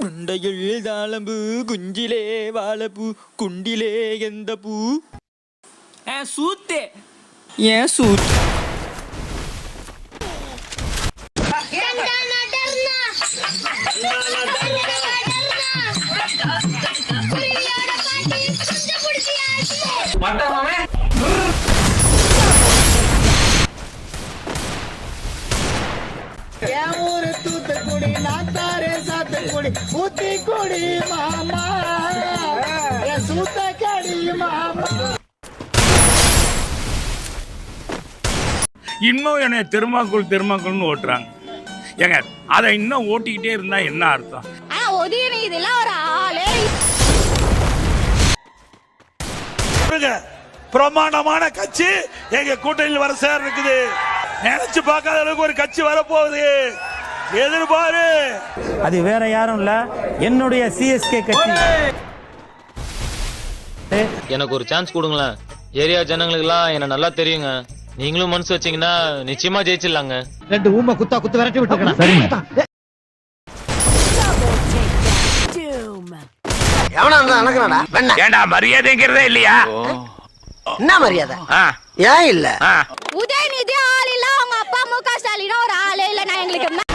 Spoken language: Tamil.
உண்டையில் தாளம்பு குஞ்சிலே வாழப்பூ குண்டிலே எந்த பூ சூத்து ஏன் சூத்து தூத்துக்குடி நாட்டாரே சாத்துக்குடி ஊத்திக்குடி மாமா சூத்தக்கடி மாமா. இன்னும் என்னை திருமாக்குள்னு ஓட்டுறாங்க. ஏங்க அதை இன்னும் ஓட்டிக்கிட்டே இருந்தா என்ன அர்த்தம்? இதெல்லாம் ஒரு ஆளே பிரமாண்டமான கட்சி எங்க கூட்டணியில் வர சார் இருக்குது. நினைச்சு பார்க்காத அளவுக்கு ஒரு கட்சி வரப்போகுது. எதிர்பாரு. அது வேற யாரும் இல்ல, என்னுடைய சிஎஸ்கே கட்சி. எனக்கு ஒரு சான்ஸ் கொடுங்களேன். ஏரியா ஜனங்களுக்குலாம் என்ன நல்லா தெரியுங்க. நீங்களும் மனசு வச்சீங்கன்னா நிச்சயமா ஜெயிச்சிடலாங்க. 2 ஊமை குத்து விரட்டி விட்டுருக்கேன். சரிங்க. ஏண்டா மரியாதைங்கிறதே இல்லையா? என்ன மரியாதை ஏன் இல்ல? உதயநிதி ஆள் இல்ல, அவங்க அப்பா மு க ஸ்டாலின் ஒரு ஆளே இல்ல. நான் எங்களுக்கு